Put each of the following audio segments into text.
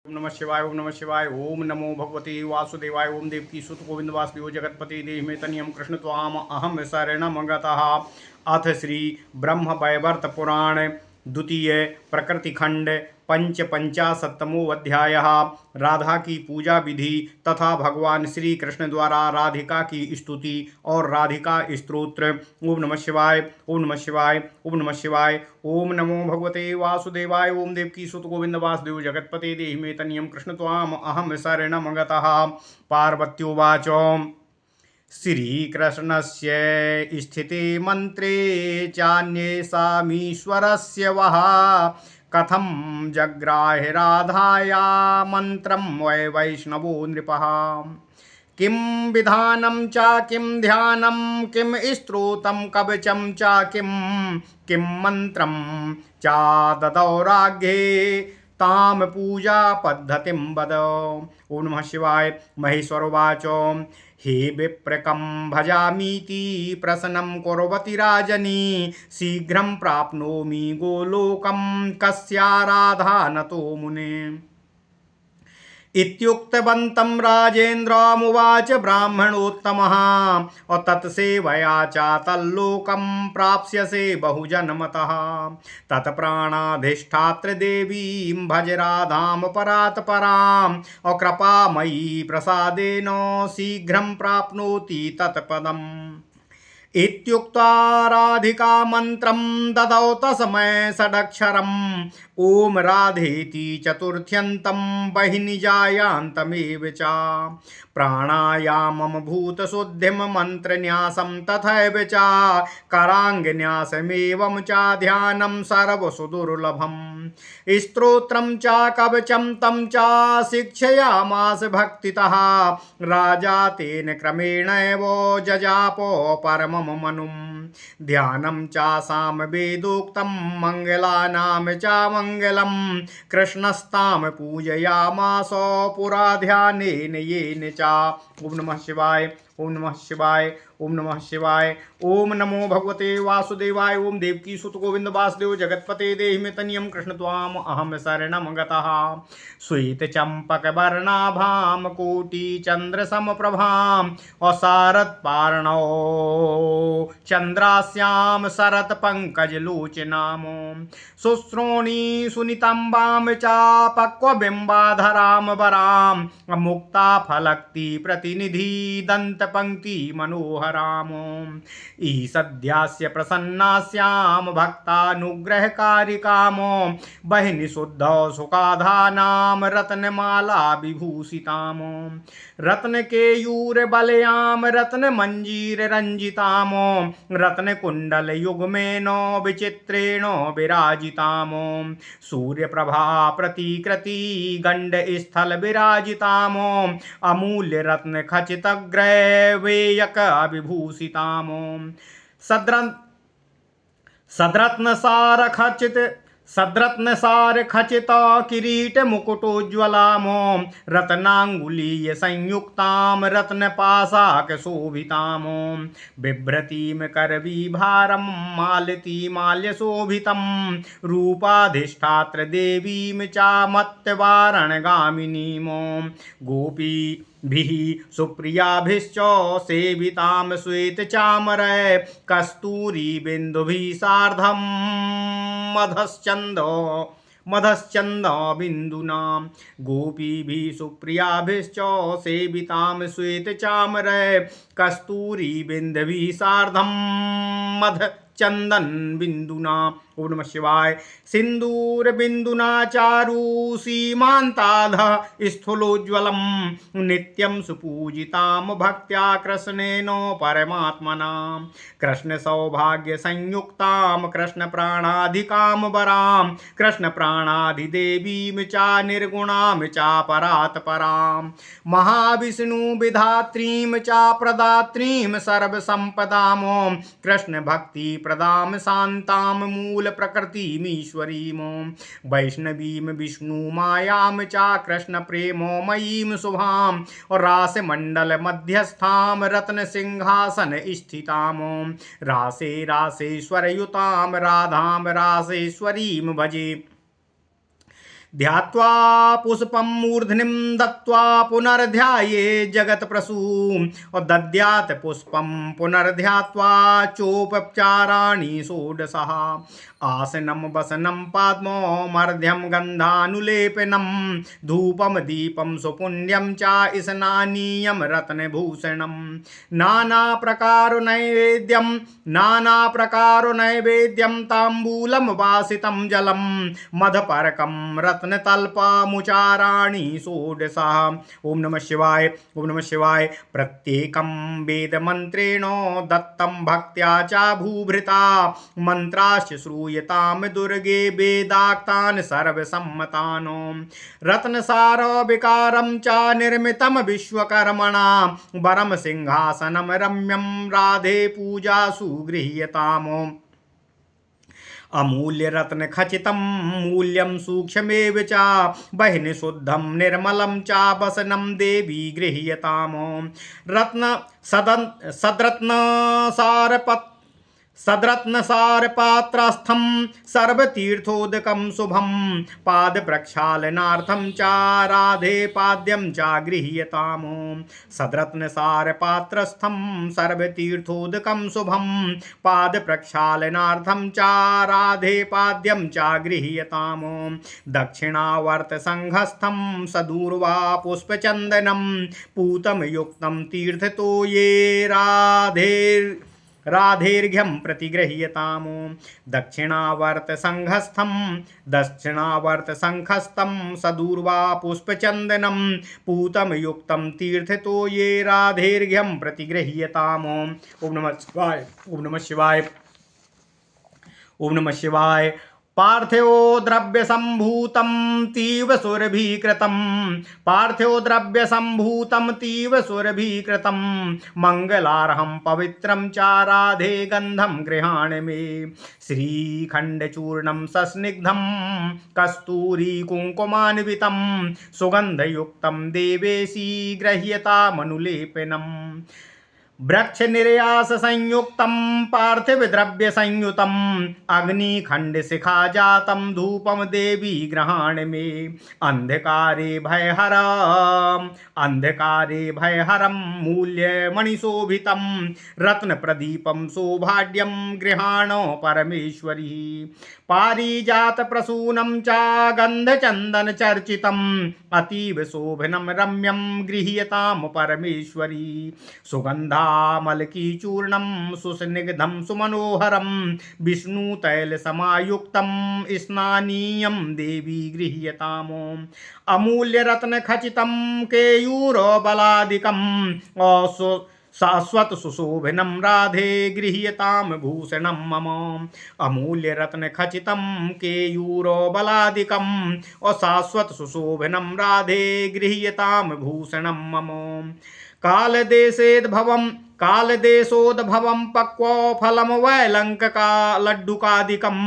ओम नमः शिवाय। ओम नमः शिवाय। ओम नमो भगवते वासुदेवाय। ओम देवकी सुत गोविंद वासुदेव जगतपति देहि में तनियम कृष्ण त्वाम अहम शरणम गतः। अथ श्री ब्रह्म वैवर्त पुराण द्वितीय प्रकृति खंड पंच पंचाशतमो अध्याय। राधा की पूजा विधि तथा भगवान श्री कृष्ण द्वारा राधिका की स्तुति और राधिका स्तोत्र। ओम नमः शिवाय। ओम नमः शिवाय। ओम नमः शिवाय। ओम नमो भगवते वासुदेवाय। ओम देवकी सुत गोविंद वासुदेव जगतपते देहि मे तनियम कृष्ण त्वाम अहम शरणम गतः। पार्वत्योवाच श्रीकृष्णस्य स्थिते मन्त्रे चान्येषामीश्वरस्य वः कथं जग्राहे राधाया मन्त्रं वै वैष्णवो नृपः। किं विधानं च किं ध्यानं किं स्तोत्रं कवचं च किं मन्त्रं च ददौ राज्ञे ताम पूजा पद्धतिं वद। ओम नमः शिवाय। महेश्वरोवाच हे विप्रकं भजामीति प्रसन्नं कुर्वती राजनी शीघ्रं प्राप्नोमि गोलोकं कस्या राधा नतो मुने। इत्युक्तवन्तं राजेन्द्रमुवाच ब्राह्मणोत्तमः तत्सेवया च तल्लोकं प्राप्स्यसे बहुजन्मतः। तत्प्राणाधिष्ठात्र देवीं भज राधां परात् पराम् अकृपामयी प्रसादेन शीघ्रं प्राप्नोति तत्पदम्। इत्युक्त्वा राधिका मन्त्रं ददौ तस्मै षडक्षरम् ॐ राधेति चतुर्थ्यन्तं बहिनिजायान्तमेव च। प्राणायामं भूतशुद्धिं मन्त्रन्यासं तथैव च कराङ्गन्यासमेवं च ध्यानं सर्वसुदुर्लभम्। स्तोत्रं च कवचं तं च शिक्षयामास भक्तितः राजा तेन क्रमेणैव जजापो परमं मनुम्। ध्यानं चासाम वेदोक्तं मङ्गलानां च मङ्गलं कृष्णस्तां पूजयामास पुरा ध्यानेन येन च। ओम नमः शिवाय। ओम नमः शिवाय। ओम नमः शिवाय। ओम नमो भगवते वासुदेवाय। ओम देवकी सुत गोविंद वासुदेव जगतपते देहि में तनियम कृष्ण त्वाम अहम शरणम गतः। श्वेत चंपक वर्णाभाम कोटि चंद्र समप्रभाम असारत पार्णौ चंद्रास्याम शरत पंकज लोचनाम शुश्रोणी सुनितंबाम चापक्व बिंबाधराम वराम मुक्ता फलक्ति प्रतिनिधि दंत पंक्ति मनोहराम ईसद्यास्य प्रसन्नास्याम भक्तानुग्रहकारिकाम बहिनी शुद्ध सुखाधानाम रत्नमाला विभूषिताम रत्न केयूर बलयाम रत्न मंजीर रंजिताम रत्न कुंडल युग्मेन विचित्रेण विराजिताम सूर्य प्रभा प्रतिकृति गंड स्थल विराजिताम अमूल्य रत्न खचित ग्रैवेयक विभूषिताम सद्रत्न सार खचित किरीट मुकुटोज्ज्वलाम रत्नांगुलीय संयुक्ताम रत्न पाशाक शोभिताम बिभ्रतीम करवीभारम मालती माल्य शोभितम रूपाधिष्ठात्र देवीम चामत्यवारण गामिनीम गोपी भिः सुप्रियाभिश्च सेवितां श्वेत चामरै कस्तूरी बिन्दुभिः सार्धं मधश्चंद बिंदुना गोपीभिः सुप्रियाभिश्च सेवितां श्वेत चामरै कस्तूरी बिन्दुभिः सार्धं मध चंदन बिंदुना। ओम नमः शिवाय। सिंदूर बिंदुना चारु सीमांताध स्थूलोज्वलम नित्यं सुपूजिताम भक्त्या कृष्णेन परमात्मना कृष्ण सौभाग्य संयुक्ताम कृष्ण प्राणाधिकाम वराम कृष्ण प्राणाधिदेवीम चा निर्गुणाम चा परात् पराम महाविष्णु विधात्रीम चा प्रदात्रीम सर्व संपदाम कृष्ण भक्ति प्रदाम शांताम मूल प्रकृतिमीश्वरीम वैष्णवीम विष्णु मायाम चा कृष्ण प्रेमोमयीम शुभाम और रास मंडल मध्यस्थाम रत्न सिंहासन स्थिताम रासे रासेश्वर युताम राधाम रासेश्वरीम भजे ध्यात्वा पुष्पं मूर्धनिं दत्वा पुनर्ध्याये जगत्प्रसू और दद्यात् पुष्पं पुनर्ध्यात्वा चोपचाराणि षोडशः आसनं वसनं पाद्मो मर्ध्यं गन्धानुलेपनं धूपं दीपं सुपुण्यं च स्नानीयं रत्नभूषणं नानाप्रकारो नैवेद्यं ताम्बूलं वासितं जलं मधपर्कं रत्नतल्पमुचाराणि षोडशः। ओम नमः शिवाय। ओम नमः शिवाय। प्रत्येकं वेदमन्त्रेण दत्तं भक्त्या च भूभृता मन्त्राश्च श्रूयतां दुर्गे वेदाक्तान् सर्वसम्मतान् रत्नसार विकारं च निर्मितं विश्वकर्मणा वरं सिंहासनं रम्यं राधे पूजासु गृह्यताम् अमूल्य रत्न खचितं मूल्यं सूक्ष्मेव च बहिनि शुद्धं निर्मलं च वसनं देवी गृह्यताम् रत्न सद्रत्नसारपात्रस्थं सर्वतीर्थोदकं शुभं पादप्रक्षालनार्थं च राधे पाद्यं च गृह्यताम् सद्रत्नसारपात्रस्थं सर्वतीर्थोदकं शुभं पादप्रक्षालनार्थं च राधे पाद्यं च गृह्यताम् दक्षिणावर्तसंघस्थं सदूर्वा पुष्पचन्दनं पूतमयुक्तं तीर्थतो ये राधेर्घ्यं प्रतिगृह्यताम् दक्षिणावर्तसंघस्थं सदूर्वा पुष्पचन्दनं पूतमयुक्तं तीर्थतो ये राधेर्घ्यं प्रतिगृह्यताम्। ओम नमः शिवाय। ओम नमः शिवाय। ओम नमः शिवाय। पार्थिव द्रव्य संभूतं तीव सुरभिकृतं मंगलार्हं पवित्रं च राधे गंधं गृहाण मे श्रीखंडचूर्णं सस्निग्धं कस्तूरी कुंकुमान्वितं सुगंधयुक्तं देवेशी गृह्यतामनुलेपनम् वृक्ष निर्यास संयुक्तं पार्थिव द्रव्य संयुतं अग्निखंड शिखा जातं धूपम देवी ग्रहाण में अंधकारे भयहरं मूल्य मणिशोभितं रत्न प्रदीपं सौभाग्यं गृहाणो परमेश्वरी पारिजात प्रसूनं च गंधचंदन चर्चितम् अतीव शोभनं रम्यं गृह्यताम परमेश्वरी सुगंधामलकी चूर्णं सुस्निग्धं सुमनोहरं विष्णुतैल समायुक्तं स्नानीयं देवी गृह्यताम् अमूल्य रत्न खचितं केयूरबलादिकं शाश्वत सुशोभिनं राधे गृह्यताम भूषणं मम अमूल्य रत्न खचितं केयूरबलादिकं शाश्वत सुशोभिनं राधे गृह्यताम भूषणं मम कालदेशोद्भवं पक्वो फलं वैलङ्कका लड्डुकादिकं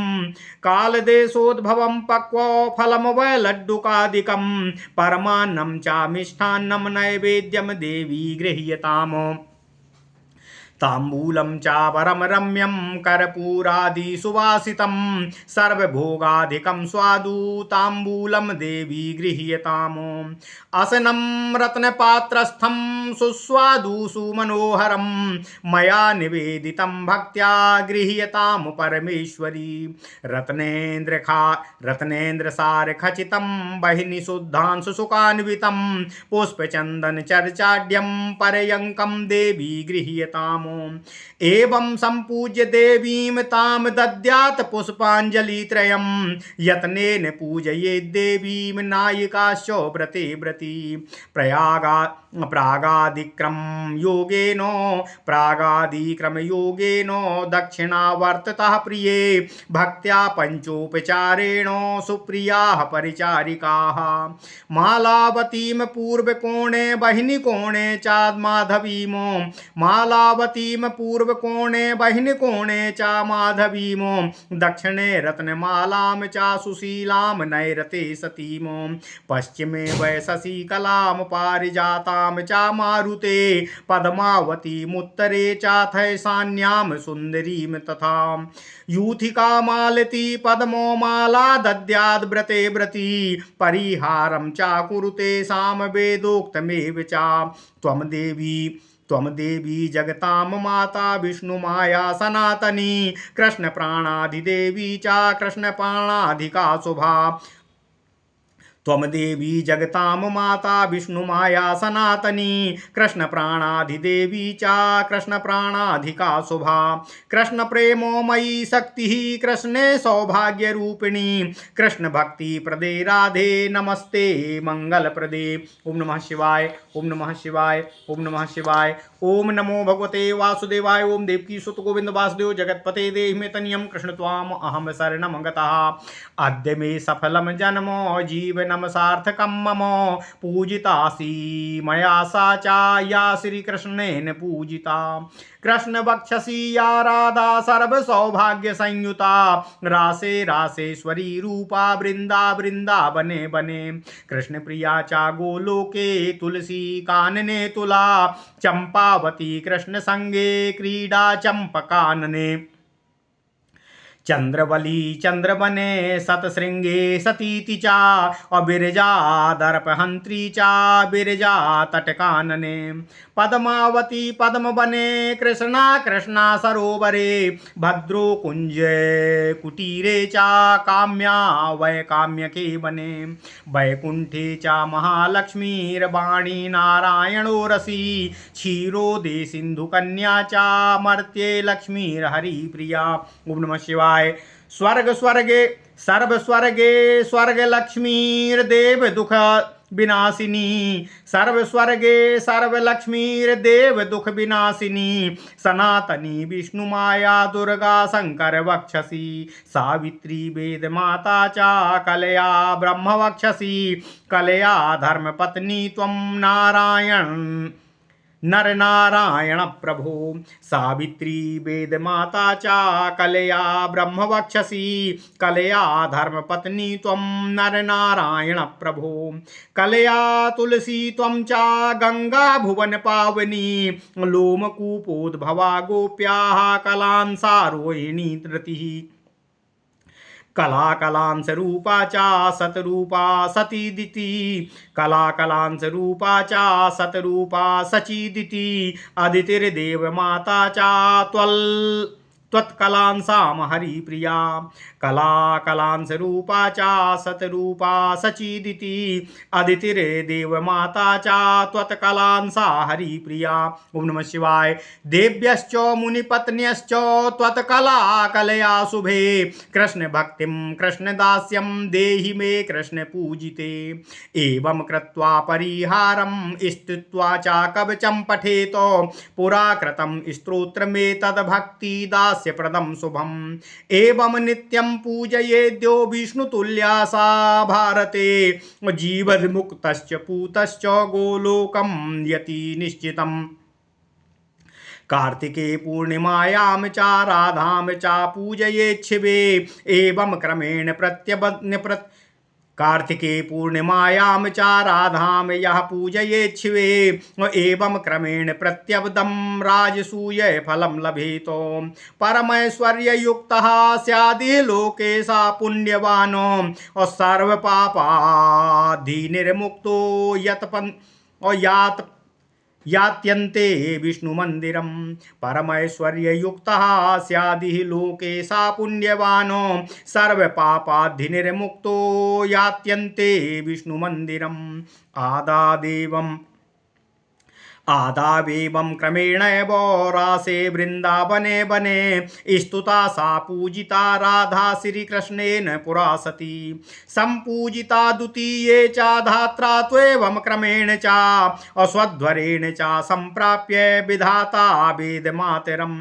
वैलड्डुकादिकं परमान्नं च मिष्टान्नं नैवेद्यं देवी गृह्यताम् ताम्बूलं चावरं रम्यं कर्पूरादि सुवासितं सर्वभोगाधिकं स्वादु ताम्बूलं देवी गृह्यताम् असनं रत्नपात्रस्थं सुस्वादु सुमनोहरं मया निवेदितं भक्त्या गृह्यताम् परमेश्वरी रत्नेन्द्रसारखचितं बहिनि शुद्धांशु सुखान्वितं पुष्पचन्दनचर्चाढ्यं पर्यङ्कं देवी गृह्यताम् एवं संपूज्य देवीं तां दद्यात् पुष्पाञ्जलित्रयं यत्नेन पूजयेत् देवीं नायिकाश्च व्रते व्रती प्रागादिक्रम योगेन दक्षिणावर्ततः प्रिये भक्त्या पंचोपचारेण सुप्रियाः परिचारिकाः मालावतीं पूर्वकोणे बहिनी कोणे चाद्माधवीं मालावती पद्मावतीम पूर्व कोणे बहिन कोणे च माधवीमो दक्षिणे रत्नमालाम च सुशीलाम नैरते सतीमो पश्चिमे वै शशिकलाम पारिजाताम च मारुते पद्मावतीमुत्तरे चाथैशान्यां सुन्दरीं तथा यूथिका मालती पद्मो माला दद्याद् व्रते व्रती परिहारं चाकुरुते सामवेदोक्तमेव च त्वं देवी जगतां माता विष्णुमाया सनातनी कृष्ण प्राणाधिदेवी च कृष्ण प्राणाधिका शुभा त्वं देवी जगतां माता विष्णुमाया सनातनी कृष्ण प्राणाधिदेवी च कृष्ण प्राणाधिका शुभा कृष्ण प्रेमोमयी शक्तिः कृष्णे सौभाग्य रूपिणी कृष्ण भक्ति प्रदे राधे नमस्ते मंगल प्रदे। ओम नमः शिवाय ओम नमः शिवाय ओम नमः शिवाय। ओम नमो भगवते वासुदेवाय। ओम देवकी सुत गोविंद वासुदेव जगतपते देहि मे तनियं कृष्ण त्वाम अहम शरणं गतः अद्य मे सफलं जन्मो जीवनं सार्थकं मम पूजितासि मया सा चा या श्रीकृष्णेन पूजिता कृष्ण वक्षसि या राधा सर्व सौभाग्य संयुता रासे रासेश्वरी रूपा वृंदा वृंदावने बने कृष्ण प्रिया चा गोलोके तुलसी कानने तुला चंपावती कृष्ण संगे क्रीडा चंपकानने चंद्रवली चंद्रवने सतशृंगे सतीति चा अबिरजा दर्पहंत्री चा बिरजा तटकानने पद्मावती पद्मवने कृष्णा कृष्णा सरोवरे भद्रो कुंज कुटीरे चा काम्या वै काम्यके वने वैकुंठे चा महालक्ष्मीर्वाणी नारायणो रसी क्षीरोदे सिंधुकन्या चा मर्त्ये लक्ष्मीर्हरिप्रिया। ओम नमः शिवाय। स्वर्ग स्वर्गे सर्व स्वर्गे स्वर्ग लक्ष्मीर्देव दुख विनाशिनी सर्व स्वर्गे सर्व लक्ष्मीर्देव दुख विनाशिनी सनातनी विष्णु माया दुर्गा शंकर वक्षसी सावित्री वेद माता चा कलया ब्रह्म वक्षसी कलया धर्म पत्नी त्वं नारायण नर नारायण प्रभो सावित्री वेद माता चा कलया ब्रह्म वक्षसी कलया धर्म पत्नी त्वं नर नारायण प्रभो कलया तुलसी त्वं चा गंगा भुवन पावनी लोमकूपोद्भवा गोप्याः कलांसारोहिणी धृतिः कला कलांश रूपा चा सतरूपा सतीदिति कला कलांश रूपा चा सतरूपा सचीदिति अदितिर्देव माता चा त्वत्कलांसाम हरिप्रिया कला कलांश रूपा चा सतरूपा सचीदिति अदितिर्देव माता चा त्वत्कलांसा हरिप्रिया। ओम नमः शिवाय। देव्यश्च मुनिपत्न्यश्च त्वत्कला कलया शुभे कृष्ण भक्तिं कृष्ण दास्यं देहि मे कृष्ण पूजिते एवं कृत्वा परिहारं स्तुत्वा च कवचं पठेत पुरा कृतं स्तोत्रमेतद् भक्ति दास्य प्रदं शुभम् एवं नित्यं पूजयेद्यो विष्णुतुल्या सा भारते जीवन्मुक्तश्च पूतश्च गोलोकं यति निश्चितम् कार्तिके पूर्णिमायां च राधां च पूजयेच्छिवे एवं क्रमेण कार्तिके पूर्णिमायां च राधां यः पूजयेच्छिवे एवं क्रमेण प्रत्यब्दं राजसूय फलं लभेतो परमैश्वर्ययुक्तः स्यादिह लोके सा पुण्यवानो सर्वपापाधिनिर्मुक्तो यात्यन्ते विष्णुमन्दिरं परमैश्वर्ययुक्तः स्यादिह लोके सा पुण्यवानो सर्वपापाधिनिर्मुक्तो यात्यन्ते विष्णुमन्दिरम् आदावेवं क्रमेण एव रासे वृंदावने वने स्तुता सा पूजिता राधा श्रीकृष्णेन पुरा सती संपूजिता द्वितीये च धात्रा त्वेवं क्रमेण च अस्वध्वरेण च संप्राप्य विधाता वेदमातरं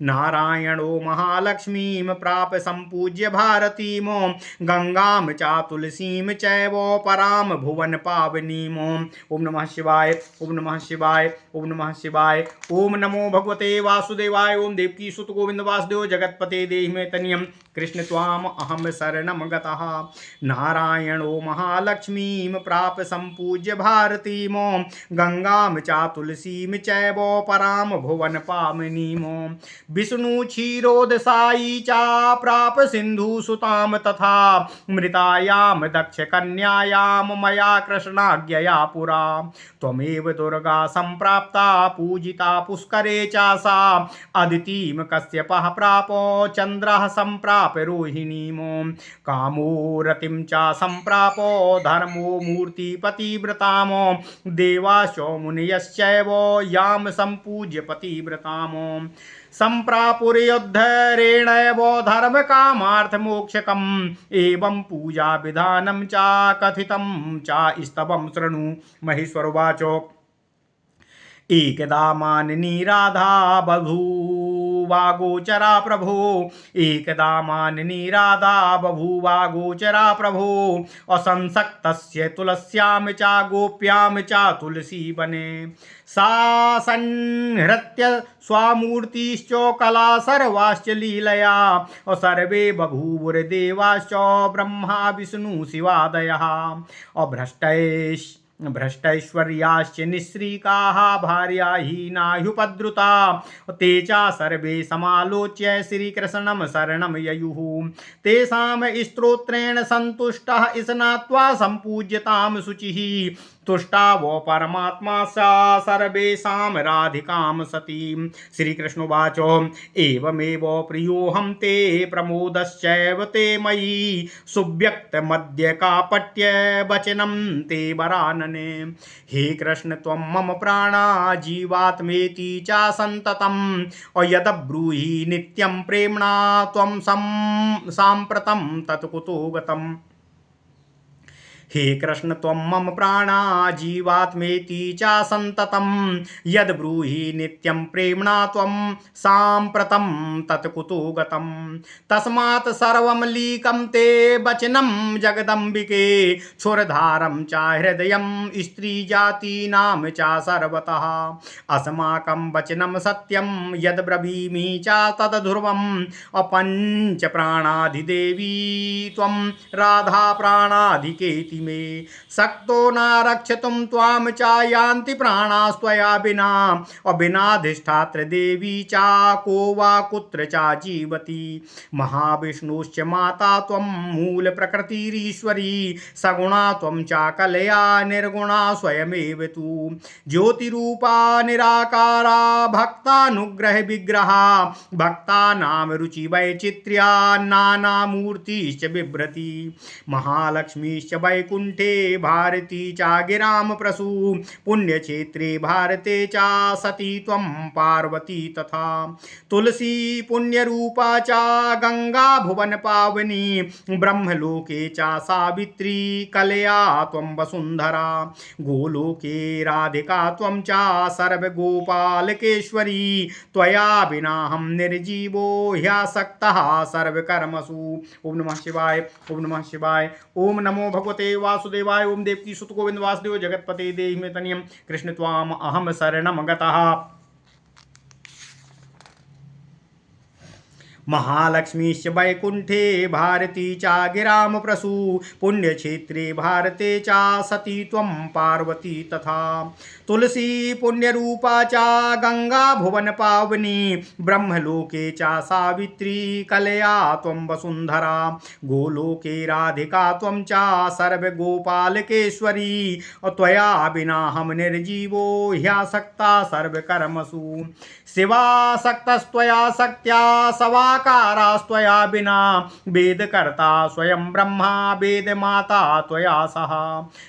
नारायणो महालक्ष्मीं प्राप संपूज्य भारतीमो गंगां च तुलसीं चैव परां भुवन पावनीमो। ओम नमः शिवाय ओम नमः शिवाय ओम नमः शिवाय। ओम नमो भगवते वासुदेवाय। ओम देवकी सुत गोविंद वासुदेव जगतपते देहि मे तनियम कृष्ण त्वाम अहम शरणम गतः। नारायणो महालक्ष्मीम प्राप संपूज्य भारतीमो गंगाम चा तुलसीम चैव पराम भुवन पावनीमो विष्णु क्षीरोदसायी चा प्राप सिंधु सुताम तथा मृतायाम दक्ष कन्यायाम मया कृष्णाज्ञया पुरा त्वमेव दुर्गा संप्राप्ता पूजिता पुष्करे चासा अदितिम कश्यपः प्रापो चंद्रः संप्राप रोहिणीमो कामो रतिम चा संप्रापो धर्मो मूर्ति पतिव्रतामो देवाशो मुनयश्चैव याम संपूज्य पतिव्रतामो संप्रापुर्युद्धरेणैव धर्म कामार्थ मोक्षकम् एवं पूजा विधानं चा कथितं चा स्तवं शृणु। महेश्वरवाचो एकदा मानिनी राधा बभूवा गोचरा प्रभो एकदा मानिनी राधा बभूवा गोचरा प्रभो असंसक्तस्य तुलस्यां चा गोप्यां चा तुलसी वने सा संहृत्य स्वामूर्तिश्चोकला सर्वाश्च लीलया सर्वे बभूवुर्देवाश्च ब्रह्मा विष्णु शिवादयः भ्रष्टैश्वर्याश्च निःश्रीकाः भार्याहीना ह्युपद्रुता ते च सर्वे समालोच्य श्रीकृष्णं शरणं ययुः तेषां स्तोत्रेण सन्तुष्टः स्नात्वा सम्पूज्यतां शुचिः तुष्टा वो परमात्मा सा सर्वेषां राधिकां सतीं। श्रीकृष्णोवाचो एवमेव प्रियोऽहं ते प्रमोदश्चैव ते मयि सुव्यक्तमद्यकापट्य वचनं ते वरानने। हे कृष्ण त्वं मम प्राणा जीवात्मेति च सन्ततम् यद्ब्रूहि नित्यं प्रेम्णा त्वं साम्प्रतं तत्कुतो गतम्। हे कृष्ण त्वं मम प्राणा जीवात्मेति च सन्ततं यद्ब्रूहि नित्यं प्रेम्णा त्वं साम्प्रतं तत्कुतो गतं। तस्मात् सर्वं लीकं ते वचनं जगदम्बिके क्षुरधारं च हृदयं स्त्रीजातीनां च सर्वतः अस्माकं वचनं सत्यं यद्ब्रवीमि च तद्ध्रुवम् अपञ्च प्राणाधिदेवी त्वं राधा प्राणाधिकेति मे सक्तो न रक्षतुं त्वां च यान्ति प्राणास्त्वया विना अविनाधिष्ठात्र देवी च को वा कुत्र च जीवति। महाविष्णुश्च माता त्वं मूल प्रकृतिरीश्वरी सगुणा त्वं च कलया निर्गुणा स्वयमेव तु ज्योतिरूपा निराकारा भक्तानुग्रह विग्रहा भक्तानां रुचि वैचित्र्या नानामूर्तिश्च बिभ्रति। महालक्ष्मीश्च वैकुंठे भारती चा गिराम प्रसू पुण्यक्षेत्रे भारते चा सती त्वं पार्वती तथा तुलसी पुण्यरूपा चा गंगा भुवन पावनी ब्रह्मलोके चा सावित्री कलया त्वं वसुंधरा गोलोके राधिका त्वं चा सर्वगोपालकेश्वरी त्वया विनाहं निर्जीवो ह्यासक्तः सर्वकर्मसु। ओम नमः शिवाय। ओम नमः शिवाय। ओम नमो भगवते वासुदेवाय। ओम देवकी सुत गोविंद वासुदेव जगतपते देहि मे तनियम कृष्ण त्वाम अहम शरणम गतः। महालक्ष्मीश्च वैकुंठे भारती चा गिराम प्रसू पुण्यक्षेत्रे भारते चा सती त्वं पार्वती तथा तुलसी पुण्यरूपा चा गंगा भुवन पावनी ब्रह्मलोके चा सावित्री कलया त्वं वसुंधरा गोलोके राधिका त्वं चा सर्वगोपालकेश्वरी त्वया विनाहं निर्जीवो ह्यासक्ता सर्वकर्मसु शिवासक्तस्त्वया शक्त्या सवाकारास्त्वया विना वेदकर्ता स्वयं ब्रह्मा वेदमाता त्वया सह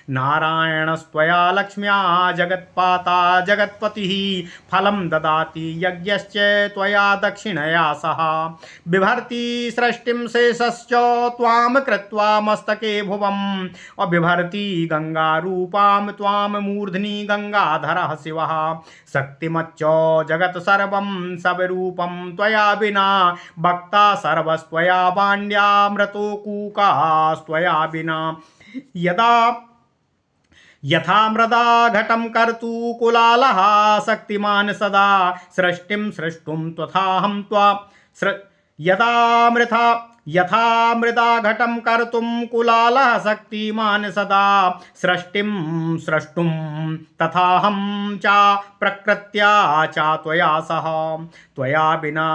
नारायणस्त्वया लक्ष्म्या जगत्पाता जगत्पतिः फलं ददाति यज्ञश्च त्वया दक्षिणया सह बिभर्ति सृष्टिं शेषश्च त्वां कृत्वा मस्तके भुवम् अबिभर्ति गंगारूपां त्वां मूर्ध्नि गंगाधरः शिवः शक्तिमच्च जगत् सर्वं सबरूपं त्वया विना भक्ता सर्वस्त्वया वाण्या मृतो कूकास्त्वया विना यदा यथा मृदा घटं कर्तु कुलालः शक्तिमान् सदा सृष्टिं सृष्टुं तथाहं त्वा यथा मृदा घटं कर्तुं कुलालः शक्तिमान् सदा सृष्टिं स्रष्टुं तथाहं च प्रकृत्या च त्वया सह त्वया विना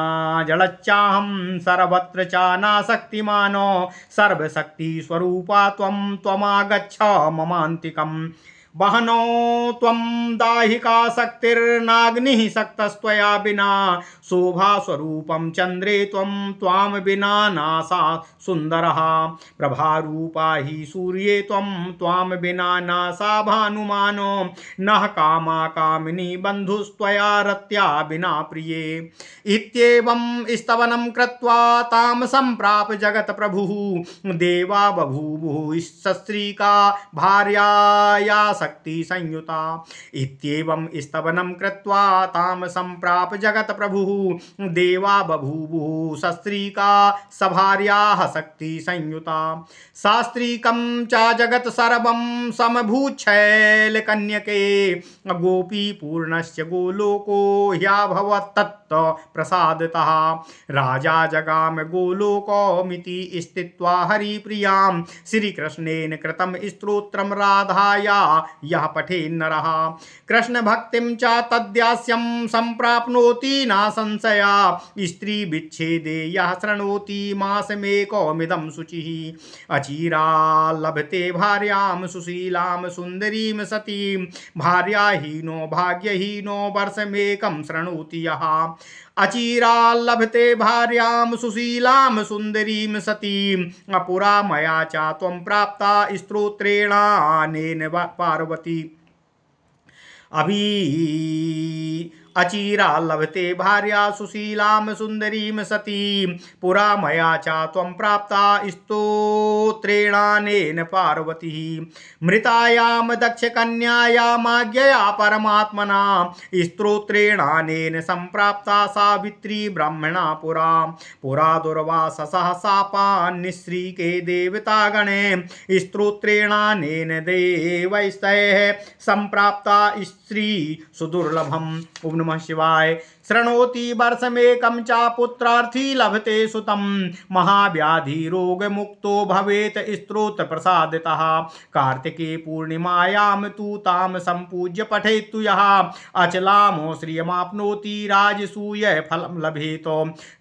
जडच्चाहं सर्वत्र च नाशक्तिमानो सर्वशक्तिस्वरूपा त्वमागच्छ ममान्तिकम् वहनो त्वं दाहिका शक्तिर्नाग्निः शक्तस्त्वया विना शोभास्वरूपं चन्द्रे त्वां विना नासा सुन्दरः प्रभारूपा हि सूर्ये त्वां विना नासा भानुमानो नः कामा कामिनी बन्धुस्त्वया रत्या विना प्रिये इत्येवं स्तवनं कृत्वा तां सम्प्राप जगत्प्रभुः देवा बभूवुः सस्त्रीका भार्याया शक्ति संयुता इत्येवं स्तवनं कृत्वा तां सम्प्राप जगत्प्रभुः देवा बभूवुः सस्त्रीका सभार्याः शक्ति संयुता शास्त्रीकं च जगत् सर्वं समभूच्छैलकन्यके गोपी पूर्णस्य गोलोको ह्यभवत् तत् प्रसादतः राजा जगाम गोलोकमिति स्थित्वा हरिप्रियां श्रीकृष्णेन कृतं स्तोत्रं राधाया यः पठेन्नरः कृष्ण भक्तिं च तद्यास्यं संप्राप्नोति न संशया स्त्री विच्छेदे यः शृणोति मासमेकमिदं शुचिः अचिरा लभते भार्यां सुशीलां सुन्दरीं सतीं भार्याहीनो भाग्यहीनो वर्षमेकं शृणोति यः अचिरा लभते भार्यां सुशीलां सुन्दरीं सतीं अपुरा मया च त्वं प्राप्ता स्तोत्रेणानेन पार्वती अभी अचिरा लभते भार्या सुशीलां सुन्दरीं सतीं पुरा मया च त्वं प्राप्ता स्तोत्रेणानेन पार्वती मृतायां दक्षकन्यायामाज्ञया परमात्मना स्तोत्रेणानेन सम्प्राप्ता सावित्री ब्रह्मणा पुरा दुर्वाससः शापान्निःश्रीके देवतागणे स्तोत्रेणानेन देवैस्तैः सम्प्राप्ता स्त्री सुदुर्लभम्। ओम नमः शिवाय। शृणोति वर्षमेकं च पुत्रार्थी लभते सुतं महाव्याधि रोग मुक्तो भवेत स्तोत्र प्रसादितः कार्तिके पूर्णिमायां तु तां संपूज्य पठेत्तु यः अचलामो श्रियमाप्नोति राजसूय फलं लभेत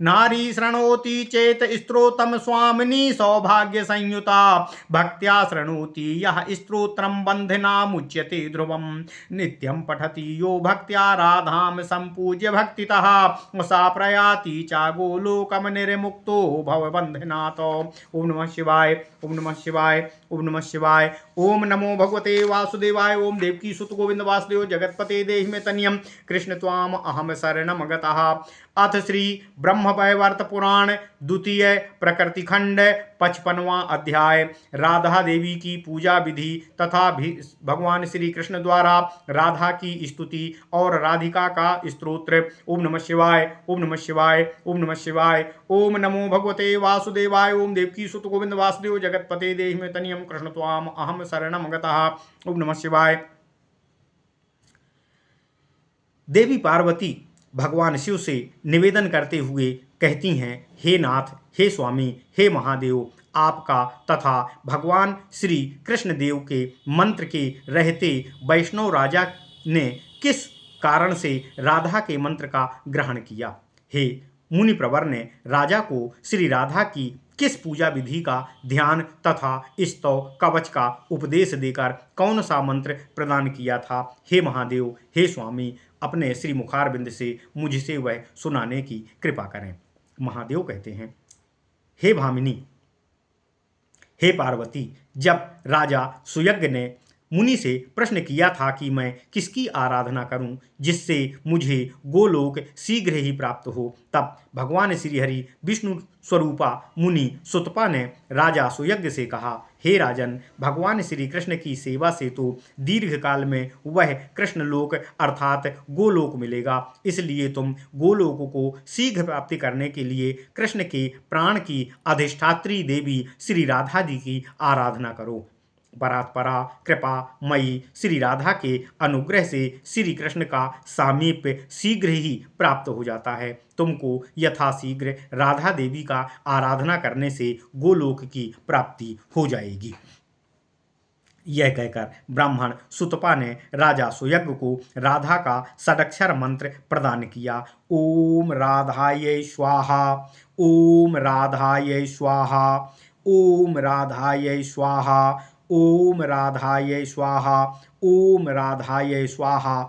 नारी शृणोति चेत स्तोत्रं स्वामिनी सौभाग्य संयुता भक्त्या शृणोति यः स्तोत्रं बन्धनामुच्यते ध्रुवं नित्यं पठति यो भक्त्या राधां संपूज्य भक्तितः सा प्रयाति च गोलोकम निर्मुक्तो भवबन्धनात्। ओम नमः शिवाय। ओम नमः शिवाय। ओम नमः शिवाय। ओम नमो भगवते वासुदेवाय। ओम देवकी सुत गोविंद वासुदेव जगतपते देहि मे तनियम कृष्ण त्वाम अहम शरणम गतः। अथ श्री ब्रह्म वैवर्त पुराण द्वितीय प्रकृति खंड 55वां अध्याय राधा देवी की पूजा विधि तथा भगवान श्री कृष्ण द्वारा राधा की स्तुति और राधिका का स्तोत्र। ओम नमः शिवाय। ओम नमः शिवाय। ओम नमः शिवाय। ओम नमो भगवते वासुदेवाय। ओम देवकी सुत गोविंद वासुदेव जगतपते देहि मे तनियम कृष्ण त्वाम अहम शरणम गतः। ओम नमः शिवाय। देवी पार्वती भगवान शिव से निवेदन करते हुए कहती हैं, हे नाथ, हे स्वामी, हे महादेव, आपका तथा भगवान श्री कृष्ण देव के मंत्र के रहते वैष्णव राजा ने किस कारण से राधा के मंत्र का ग्रहण किया। हे मुनि प्रवर ने राजा को श्री राधा की किस पूजा विधि का ध्यान तथा स्तव कवच का उपदेश देकर कौन सा मंत्र प्रदान किया था। हे महादेव, हे स्वामी, अपने श्री मुखारबिंद से मुझसे वह सुनाने की कृपा करें। महादेव कहते हैं, हे भामिनी, हे पार्वती, जब राजा सुयज्ञ ने मुनि से प्रश्न किया था कि मैं किसकी आराधना करूं जिससे मुझे गोलोक शीघ्र ही प्राप्त हो, तब भगवान श्री हरि विष्णु स्वरूपा मुनि सुतपा ने राजा सुयज्ञ से कहा, हे राजन, भगवान श्री कृष्ण की सेवा से तो दीर्घ काल में वह कृष्णलोक अर्थात गोलोक मिलेगा, इसलिए तुम गोलोक को शीघ्र प्राप्ति करने के लिए कृष्ण के प्राण की अधिष्ठात्री देवी श्री राधा जी की आराधना करो। परात्परा कृपा मई श्री राधा के अनुग्रह से श्री कृष्ण का सामीप्य शीघ्र ही प्राप्त हो जाता है। तुमको यथाशीघ्र राधा देवी का आराधना करने से गोलोक की प्राप्ति हो जाएगी। यह कहकर ब्राह्मण सुतपा ने राजा सुयज्ञ को राधा का षडक्षर मंत्र प्रदान किया। ओम राधायै स्वाहा, ओम राधायै स्वाहा, ओम राधायै स्वाहा, ओम राधायै स्वाहा, ओम राधायै स्वाहा।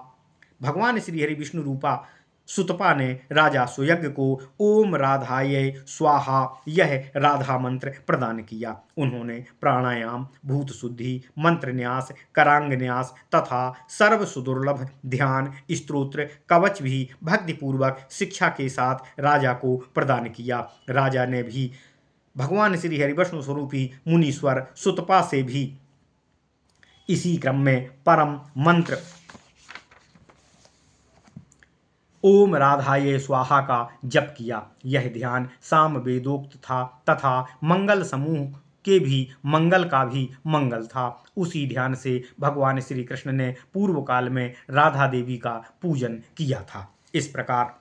भगवान श्री हरि विष्णु रूपा सुतपा ने राजा सुयज्ञ को ओम राधायै स्वाहा यह राधा मंत्र प्रदान किया। उन्होंने प्राणायाम, भूत शुद्धि, मंत्र न्यास, करांग न्यास तथा सर्व सुदुर्लभ ध्यान, स्तोत्र, कवच भी भक्तिपूर्वक शिक्षा के साथ राजा को प्रदान किया। राजा ने भी भगवान श्री हरि विष्णु स्वरूपी मुनीश्वर सुतपा से भी इसी क्रम में परम मंत्र ओम राधाये स्वाहा का जप किया। यह ध्यान साम वेदोक्त था तथा मंगल समूह के भी मंगल का भी मंगल था। उसी ध्यान से भगवान श्री कृष्ण ने पूर्व काल में राधा देवी का पूजन किया था। इस प्रकार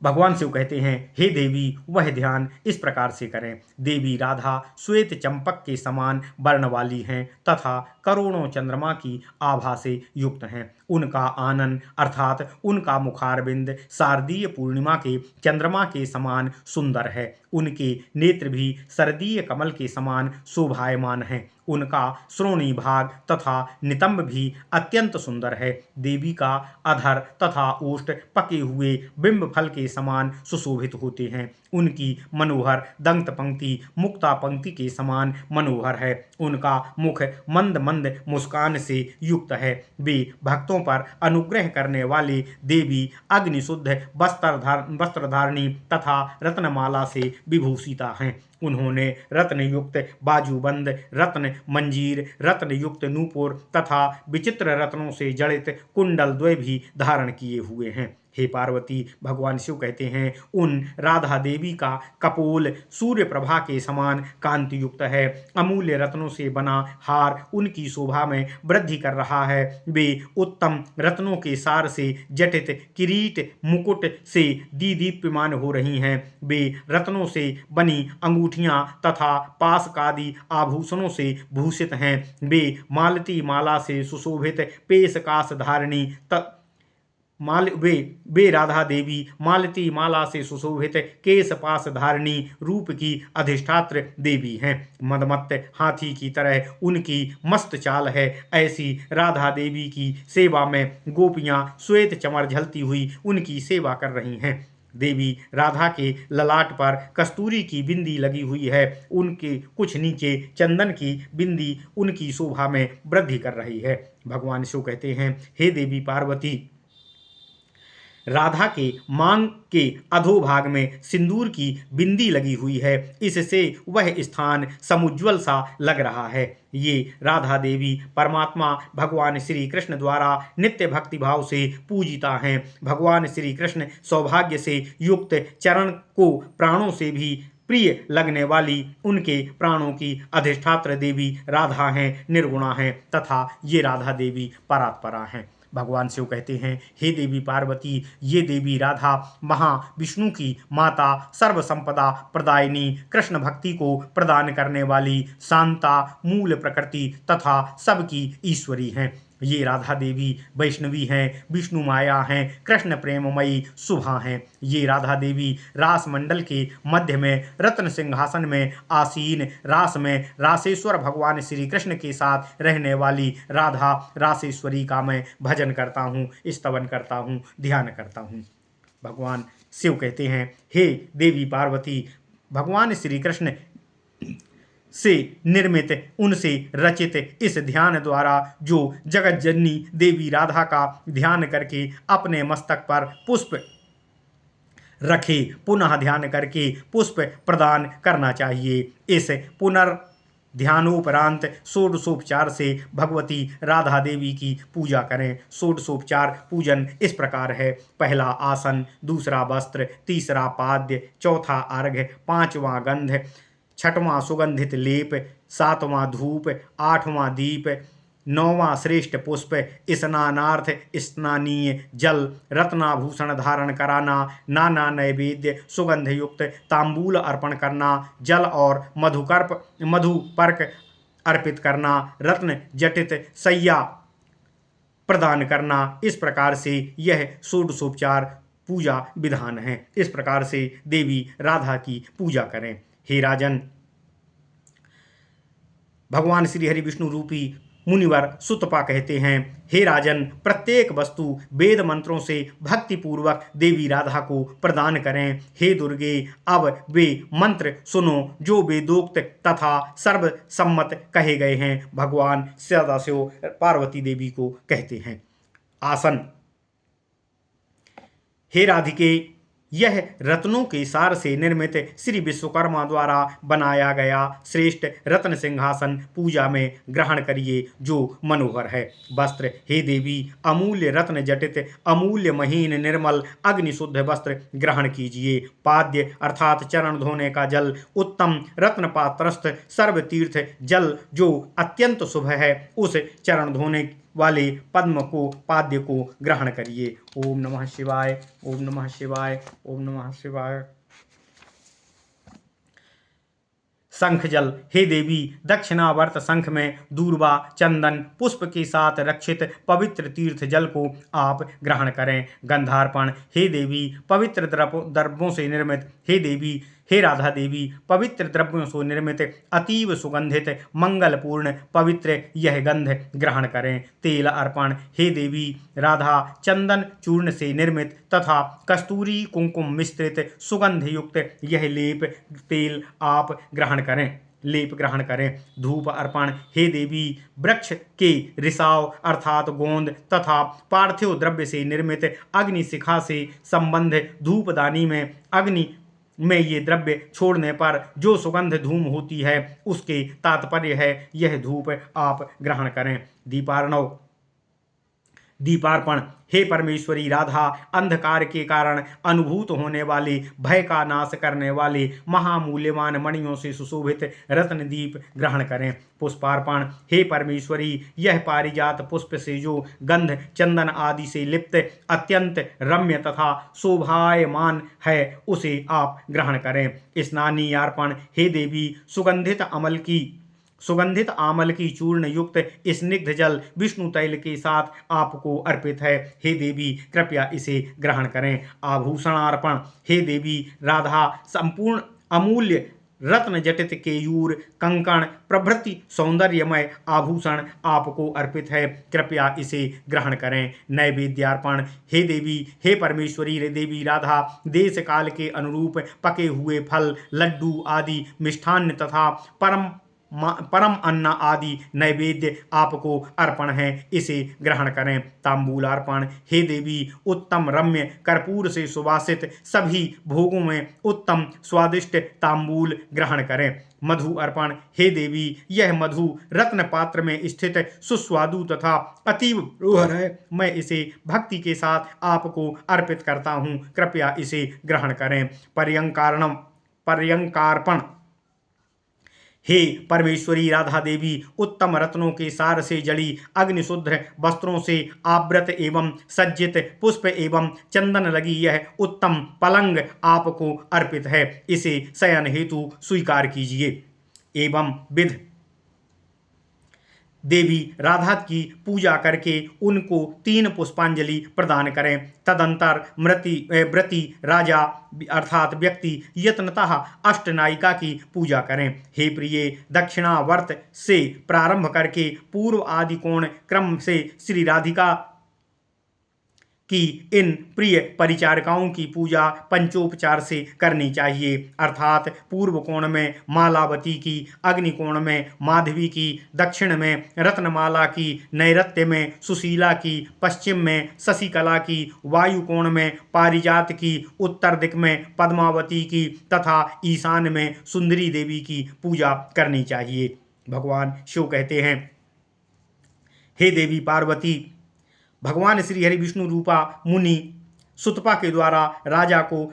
भगवान शिव कहते हैं, हे देवी वह ध्यान इस प्रकार से करें। देवी राधा श्वेत चंपक के समान वर्ण वाली हैं तथा करोड़ों चंद्रमा की आभा से युक्त हैं। उनका आनन अर्थात उनका मुखारविंद शारदीय पूर्णिमा के चंद्रमा के समान सुंदर है। उनके नेत्र भी शरदीय कमल के समान शोभायमान हैं। उनका श्रोणी भाग तथा नितंब भी अत्यंत सुंदर है। देवी का अधर तथा ओष्ठ पके हुए बिंब फल के समान सुशोभित होते हैं। उनकी मनोहर दंत पंक्ति मुक्ता पंक्ति के समान मनोहर है। उनका मुख मंद मंद मुस्कान से युक्त है। वे भक्तों पर अनुग्रह करने वाली देवी अग्निशुद्ध वस्त्रधारिणी तथा रत्नमाला से विभूषिता हैं। उन्होंने रत्न युक्त बाजूबंद, रत्न मंजीर, रत्न युक्त नूपुर तथा विचित्र रत्नों से जड़ित कुंडल द्वय भी धारण किए हुए हैं। हे पार्वती, भगवान शिव कहते हैं, उन राधा देवी का कपोल सूर्य प्रभा के समान कांति युक्त है। अमूल्य रत्नों से बना हार उनकी शोभा में वृद्धि कर रहा है। वे उत्तम रत्नों के सार से जटित किरीट मुकुट से दीदीप्यमान हो रही हैं। वे रत्नों से बनी अंगूठियां तथा पाशकादि आभूषणों से भूषित हैं। वे मालती माला से सुशोभित पेशकाश धारिणी वे राधा देवी मालती माला से सुशोभित केश पास धारिणी रूप की अधिष्ठात्र देवी हैं। मदमत्त हाथी की तरह उनकी मस्त चाल है। ऐसी राधा देवी की सेवा में गोपियां श्वेत चमर झलती हुई उनकी सेवा कर रही हैं। देवी राधा के ललाट पर कस्तूरी की बिंदी लगी हुई है। उनके कुछ नीचे चंदन की बिंदी उनकी शोभा में वृद्धि कर रही है। भगवान शिव कहते हैं, हे देवी पार्वती, राधा के मांग के अधोभाग में सिंदूर की बिंदी लगी हुई है। इससे वह स्थान समुज्वल सा लग रहा है। ये राधा देवी परमात्मा भगवान श्री कृष्ण द्वारा नित्य भक्ति भाव से पूजिता हैं। भगवान श्री कृष्ण सौभाग्य से युक्त चरण को प्राणों से भी प्रिय लगने वाली उनके प्राणों की अधिष्ठात्र देवी राधा हैं, निर्गुणा हैं तथा ये राधा देवी परात्परा हैं। भगवान शिव कहते हैं, हे देवी पार्वती, ये देवी राधा महाविष्णु की माता, सर्व संपदा प्रदायिनी, कृष्ण भक्ति को प्रदान करने वाली, शांता, मूल प्रकृति तथा सबकी ईश्वरी हैं। ये राधा देवी वैष्णवी हैं, विष्णु माया हैं, कृष्ण प्रेममयी शुभा हैं। ये राधा देवी रास मंडल के मध्य में रत्न सिंहासन में आसीन, रास में रासेश्वर भगवान श्री कृष्ण के साथ रहने वाली राधा रासेश्वरी का मैं भजन करता हूँ, स्तवन करता हूँ, ध्यान करता हूँ। भगवान शिव कहते हैं, हे देवी पार्वती, भगवान श्री कृष्ण से निर्मित, उनसे रचित इस ध्यान द्वारा जो जगत जननी देवी राधा का ध्यान करके अपने मस्तक पर पुष्प रखे, पुनः ध्यान करके पुष्प प्रदान करना चाहिए। इस ध्यानोपरांत षोडशोपचार से भगवती राधा देवी की पूजा करें। षोडशोपचार पूजन इस प्रकार है, पहला आसन, दूसरा वस्त्र, तीसरा पाद्य, चौथा अर्घ्य, पांचवा गंध, छठवां सुगंधित लेप, 7वां धूप, 8वां दीप, 9वां श्रेष्ठ पुष्प, स्नानार्थ स्नानीय जल, रत्नाभूषण धारण कराना, नाना नैवेद्य, सुगंध युक्त तांबूल अर्पण करना, जल और मधुपर्क अर्पित करना, रत्न जटित सैया प्रदान करना। इस प्रकार से यह षोडशोपचार पूजा विधान है। इस प्रकार से देवी राधा की पूजा करें। हे राजन, भगवान श्री हरि विष्णु रूपी मुनिवर सुतपा कहते हैं, हे राजन, प्रत्येक वस्तु वेद मंत्रों से भक्ति पूर्वक देवी राधा को प्रदान करें। हे दुर्गे, अब वे मंत्र सुनो जो वेदोक्त तथा सर्वसम्मत कहे गए हैं। भगवान सदाशिव पार्वती देवी को कहते हैं। आसन। हे राधिके, यह रत्नों के सार से निर्मित श्री विश्वकर्मा द्वारा बनाया गया श्रेष्ठ रत्न सिंहासन पूजा में ग्रहण करिए जो मनोहर है। वस्त्र। हे देवी, अमूल्य रत्न जटित अमूल्य महीन निर्मल अग्निशुद्ध वस्त्र ग्रहण कीजिए। पाद्य अर्थात चरण धोने का जल, उत्तम रत्न पात्रस्थ सर्वतीर्थ जल जो अत्यंत शुभ है, उस चरण धोने वाले पद्म को पाद्य को ग्रहण करिए। ओम नमः शिवाय, ओम नमः शिवाय, ओम नमः शिवाय। शंख जल। हे देवी, दक्षिणावर्त शंख में दूर्वा चंदन पुष्प के साथ रक्षित पवित्र तीर्थ जल को आप ग्रहण करें। गंधार्पण। हे देवी, पवित्र द्रव्यों से निर्मित, हे देवी, हे राधा देवी, पवित्र द्रव्यों से निर्मित अतीव सुगंधित मंगलपूर्ण पवित्र यह गंध ग्रहण करें। तेल अर्पण। हे देवी राधा, चंदन चूर्ण से निर्मित तथा कस्तूरी कुंकुम मिश्रित सुगंध युक्त यह लेप तेल आप ग्रहण करें, लेप ग्रहण करें। धूप अर्पण। हे देवी, वृक्ष के रिसाव अर्थात गोंद तथा पार्थिव द्रव्य से निर्मित अग्नि शिखा से संबंध धूपदानी में अग्नि में ये द्रव्य छोड़ने पर जो सुगंध धूम होती है उसके तात्पर्य है यह धूप आप ग्रहण करें। दीपार्णव। दीपार्पण। हे परमेश्वरी राधा, अंधकार के कारण अनुभूत होने वाले भय का नाश करने वाले महामूल्यवान मणियों से सुशोभित रत्न दीप ग्रहण करें। पुष्पार्पण। हे परमेश्वरी, यह पारिजात पुष्प से जो गंध चंदन आदि से लिप्त अत्यंत रम्य तथा शोभायमान है उसे आप ग्रहण करें। स्नानी अर्पण। हे देवी, सुगंधित आमल की चूर्ण युक्त स्निग्ध जल विष्णु तैल के साथ आपको अर्पित है। हे देवी, कृपया इसे ग्रहण करें। आभूषणार्पण। हे देवी राधा, संपूर्ण अमूल्य रत्न जटित केयूर कंकण प्रभृति सौंदर्यमय आभूषण आपको अर्पित है, कृपया इसे ग्रहण करें। नैवेद्यार्पण। हे देवी, हे परमेश्वरी देवी राधा, देश काल के अनुरूप पके हुए फल लड्डू आदि मिष्ठान्न तथा परम अन्न आदि नैवेद्य आपको अर्पण है, इसे ग्रहण करें। तांबूलार्पण। हे देवी, उत्तम रम्य कर्पूर से सुवासित सभी भोगों में उत्तम स्वादिष्ट तांबूल ग्रहण करें। मधु अर्पण। हे देवी, यह मधु रत्न पात्र में स्थित सुस्वादु तथा अतीव रुहर है, मैं इसे भक्ति के साथ आपको अर्पित करता हूँ, कृपया इसे ग्रहण करें। पर्यंकारपण। हे परमेश्वरी राधा देवी, उत्तम रत्नों के सार से जड़ी अग्निशुद्ध वस्त्रों से आवृत एवं सज्जित पुष्प एवं चंदन लगी यह उत्तम पलंग आपको अर्पित है, इसे शयन हेतु स्वीकार कीजिए। एवं विध। देवी राधा की पूजा करके उनको 3 पुष्पांजलि प्रदान करें। तदंतर व्रती राजा अर्थात व्यक्ति यत्नतः अष्टनायिका की पूजा करें। हे प्रिय, दक्षिणावर्त से प्रारंभ करके पूर्व आदि कोण क्रम से श्री राधिका कि इन प्रिय परिचारिकाओं की पूजा पंचोपचार से करनी चाहिए, अर्थात पूर्व कोण में मालावती की, अग्नि कोण में माधवी की, दक्षिण में रत्नमाला की, नैऋत्य में सुशीला की, पश्चिम में शशिकला की, वायु कोण में पारिजात की, उत्तर दिक में पद्मावती की तथा ईशान में सुंदरी देवी की पूजा करनी चाहिए। भगवान शिव कहते हैं, हे देवी पार्वती, भगवान श्री हरि विष्णु रूपा मुनि सुतपा के द्वारा राजा को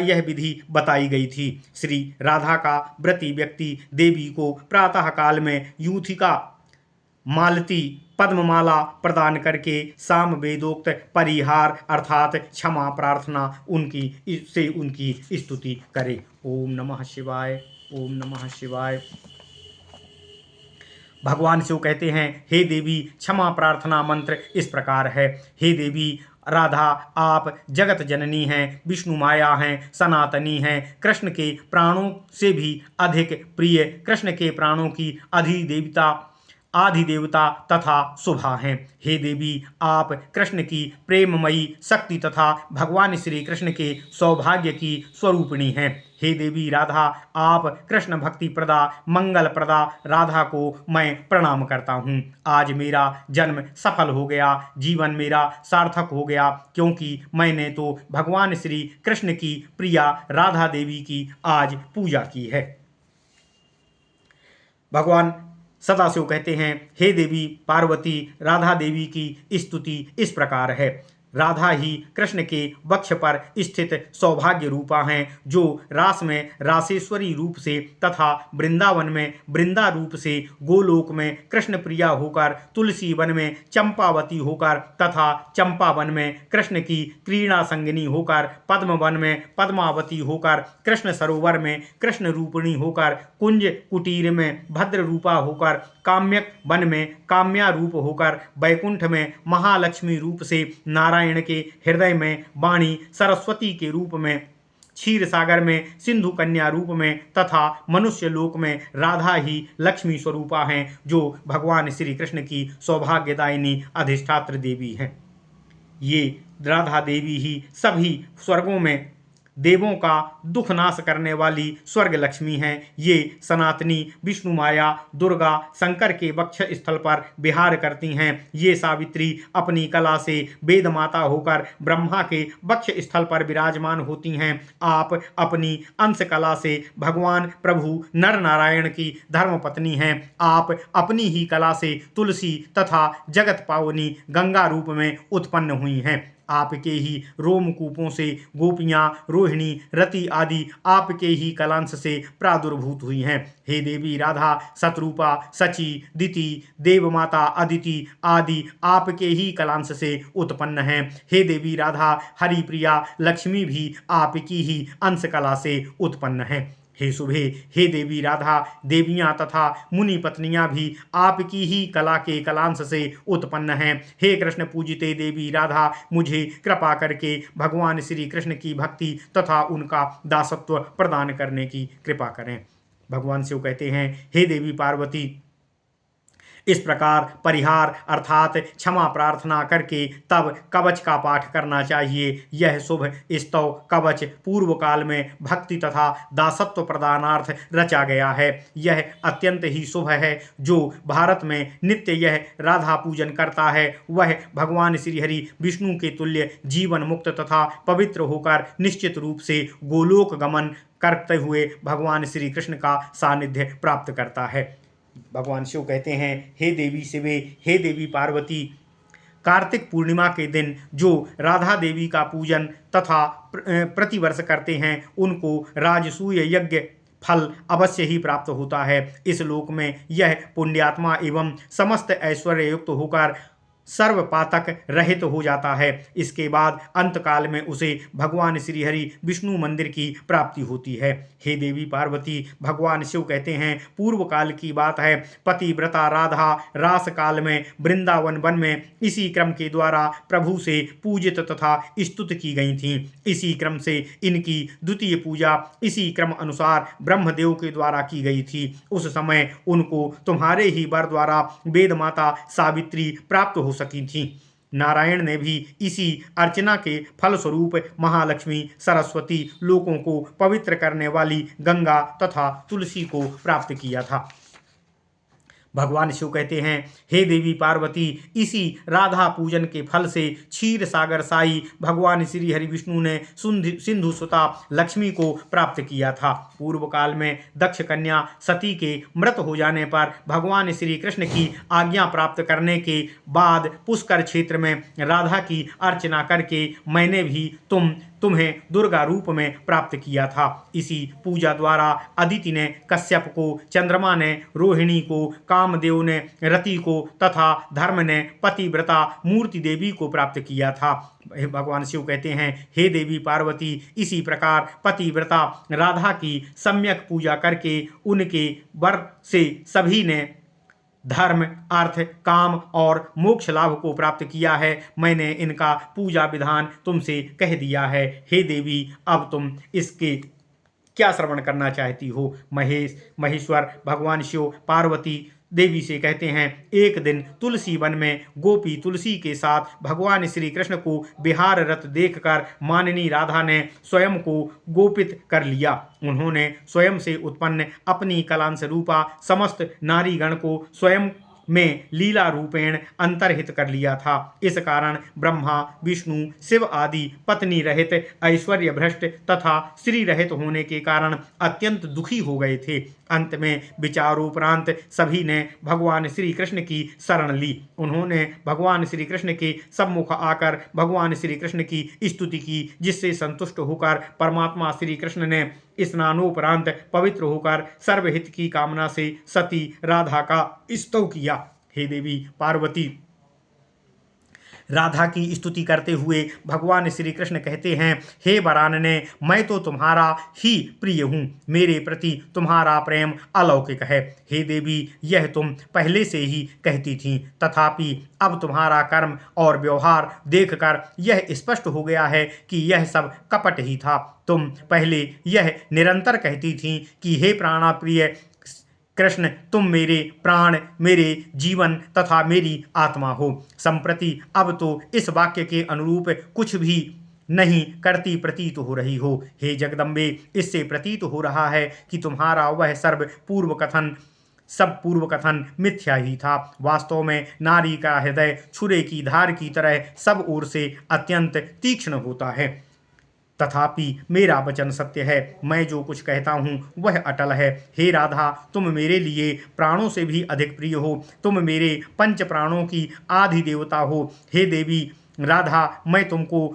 यह विधि बताई गई थी। श्री राधा का व्रती व्यक्ति देवी को प्रातः काल में यूथिका मालती पद्ममाला प्रदान करके साम वेदोक्त परिहार अर्थात क्षमा प्रार्थना उनकी स्तुति करे। ओम नमः शिवाय, ओम नमः शिवाय। भगवान शिव कहते हैं, हे देवी, क्षमा प्रार्थना मंत्र इस प्रकार है। हे देवी राधा, आप जगत जननी हैं, विष्णु माया हैं, सनातनी हैं, कृष्ण के प्राणों से भी अधिक प्रिय, कृष्ण के प्राणों की आदि देवता तथा शुभा हैं। हे देवी, आप कृष्ण की प्रेममयी शक्ति तथा भगवान श्री कृष्ण के सौभाग्य की स्वरूपिणी हैं। हे देवी राधा, आप कृष्ण भक्ति प्रदा मंगल प्रदा राधा को मैं प्रणाम करता हूँ। आज मेरा जन्म सफल हो गया, जीवन मेरा सार्थक हो गया, क्योंकि मैंने तो भगवान श्री कृष्ण की प्रिया राधा देवी की आज पूजा की है। भगवान सदाशिव कहते हैं, हे देवी पार्वती, राधा देवी की स्तुति इस प्रकार है। राधा ही कृष्ण के वक्ष पर स्थित सौभाग्य रूपा हैं, जो रास में रासेश्वरी रूप से तथा वृंदावन में वृंदा रूप से, गोलोक में कृष्ण प्रिया होकर, तुलसी वन में चंपावती होकर तथा चंपावन में कृष्ण की क्रीड़ा संगिनी होकर, पद्म वन में पद्मावती होकर, कृष्ण सरोवर में कृष्ण रूपिणी होकर, कुंज कुटीर में भद्र रूपा होकर, काम्यक वन में काम्या रूप होकर, बैकुंठ में महालक्ष्मी रूप से, नारायण के हृदय में वाणी सरस्वती के रूप में, क्षीर सागर में सिंधु कन्या रूप में तथा मनुष्य लोक में राधा ही लक्ष्मी स्वरूपा हैं, जो भगवान श्री कृष्ण की सौभाग्यदायिनी अधिष्ठात्र देवी हैं। ये राधा देवी ही सभी स्वर्गों में देवों का दुख नाश करने वाली स्वर्ग लक्ष्मी हैं। ये सनातनी विष्णु माया दुर्गा शंकर के वक्ष स्थल पर विहार करती हैं। ये सावित्री अपनी कला से वेद माता होकर ब्रह्मा के वक्ष स्थल पर विराजमान होती हैं। आप अपनी अंश कला से भगवान प्रभु नर नारायण की धर्मपत्नी हैं। आप अपनी ही कला से तुलसी तथा जगत पावनी गंगा रूप में उत्पन्न हुई हैं। आपके ही रोमकूपों से गोपियाँ, रोहिणी, रति आदि आपके ही कलांश से प्रादुर्भूत हुई हैं। हे देवी राधा, शतरूपा, सची, दिति, देवमाता अदिति आदि आपके ही कलांश से उत्पन्न हैं। हे देवी राधा, हरिप्रिया लक्ष्मी भी आपकी ही अंश कला से उत्पन्न हैं। हे शुभे, हे देवी राधा, देवियाँ तथा मुनि पत्नियाँ भी आपकी ही कला के कलांश से उत्पन्न हैं। हे कृष्ण पूजिते देवी राधा, मुझे कृपा करके भगवान श्री कृष्ण की भक्ति तथा उनका दासत्व प्रदान करने की कृपा करें। भगवान शिव कहते हैं, हे देवी पार्वती, इस प्रकार परिहार अर्थात क्षमा प्रार्थना करके तब कवच का पाठ करना चाहिए। यह शुभ स्तव कवच पूर्व काल में भक्ति तथा दासत्व प्रदानार्थ रचा गया है। यह अत्यंत ही शुभ है। जो भारत में नित्य यह राधा पूजन करता है, वह भगवान श्री हरि विष्णु के तुल्य जीवन मुक्त तथा पवित्र होकर निश्चित रूप से गोलोक गमन करते हुए भगवान श्री कृष्ण का सानिध्य प्राप्त करता है। भगवान शिव कहते हैं, हे देवी शिवे, हे देवी पार्वती, कार्तिक पूर्णिमा के दिन जो राधा देवी का पूजन तथा प्रतिवर्ष करते हैं, उनको राजसूय यज्ञ फल अवश्य ही प्राप्त होता है। इस लोक में यह पुण्यात्मा एवं समस्त ऐश्वर्य युक्त होकर सर्वपातक रहित हो जाता है। इसके बाद अंतकाल में उसे भगवान श्री हरि विष्णु मंदिर की प्राप्ति होती है। हे देवी पार्वती, भगवान शिव कहते हैं, पूर्व काल की बात है, पतिव्रता राधा रास काल में वृंदावन वन में इसी क्रम के द्वारा प्रभु से पूजित तथा स्तुत की गई थी। इसी क्रम से इनकी द्वितीय पूजा इसी क्रम अनुसार ब्रह्मदेव के द्वारा की गई थी। उस समय उनको तुम्हारे ही वर द्वारा वेद माता सावित्री प्राप्त हो सकी थी। नारायण ने भी इसी अर्चना के फलस्वरूप महालक्ष्मी सरस्वती लोकों को पवित्र करने वाली गंगा तथा तुलसी को प्राप्त किया था। भगवान शिव कहते हैं, हे देवी पार्वती, इसी राधा पूजन के फल से क्षीर सागर साई भगवान श्री हरि विष्णु ने सिंधु सुता लक्ष्मी को प्राप्त किया था। पूर्व काल में दक्ष कन्या सती के मृत हो जाने पर भगवान श्री कृष्ण की आज्ञा प्राप्त करने के बाद पुष्कर क्षेत्र में राधा की अर्चना करके मैंने भी तुम्हें दुर्गा रूप में प्राप्त किया था। इसी पूजा द्वारा अदिति ने कश्यप को, चंद्रमा ने रोहिणी को, कामदेव ने रति को तथा धर्म ने पतिव्रता मूर्ति देवी को प्राप्त किया था। भगवान शिव कहते हैं, हे देवी पार्वती, इसी प्रकार पतिव्रता राधा की सम्यक पूजा करके उनके वर से सभी ने धर्म, अर्थ, काम और मोक्ष लाभ को प्राप्त किया है। मैंने इनका पूजा विधान तुमसे कह दिया है। हे देवी, अब तुम इसके क्या श्रवण करना चाहती हो? महेश्वर भगवान शिव पार्वती देवी से कहते हैं, एक दिन तुलसी वन में गोपी तुलसी के साथ भगवान श्री कृष्ण को विहार रत देखकर माननी राधा ने स्वयं को गोपित कर लिया। उन्होंने स्वयं से उत्पन्न अपनी कलांश रूपा समस्त नारीगण को स्वयं में लीला रूपेण अंतर्हित कर लिया था। इस कारण ब्रह्मा, विष्णु, शिव आदि पत्नी रहित, ऐश्वर्य भ्रष्ट तथा स्त्री रहित होने के कारण अत्यंत दुखी हो गए थे। अंत में विचारोपरांत सभी ने भगवान श्री कृष्ण की शरण ली। उन्होंने भगवान श्री कृष्ण के सम्मुख आकर भगवान श्री कृष्ण की स्तुति की, जिससे संतुष्ट होकर परमात्मा श्री कृष्ण ने स्नानोपरांत पवित्र होकर सर्वहित की कामना से सती राधा का स्तव किया। हे देवी पार्वती, राधा की स्तुति करते हुए भगवान श्री कृष्ण कहते हैं, हे वरानने, मैं तो तुम्हारा ही प्रिय हूँ। मेरे प्रति तुम्हारा प्रेम अलौकिक है। हे देवी, यह तुम पहले से ही कहती थीं, तथापि अब तुम्हारा कर्म और व्यवहार देखकर यह स्पष्ट हो गया है कि यह सब कपट ही था। तुम पहले यह निरंतर कहती थीं कि हे प्राणप्रिय कृष्ण, तुम मेरे प्राण, मेरे जीवन तथा मेरी आत्मा हो। संप्रति अब तो इस वाक्य के अनुरूप कुछ भी नहीं करती प्रतीत हो रही हो। हे जगदम्बे, इससे प्रतीत हो रहा है कि तुम्हारा वह सब पूर्व कथन मिथ्या ही था। वास्तव में नारी का हृदय छुरे की धार की तरह सब ओर से अत्यंत तीक्ष्ण होता है। तथापि मेरा वचन सत्य है। मैं जो कुछ कहता हूँ वह अटल है। हे राधा, तुम मेरे लिए प्राणों से भी अधिक प्रिय हो। तुम मेरे पंच प्राणों की आदि देवता हो। हे देवी राधा, मैं तुमको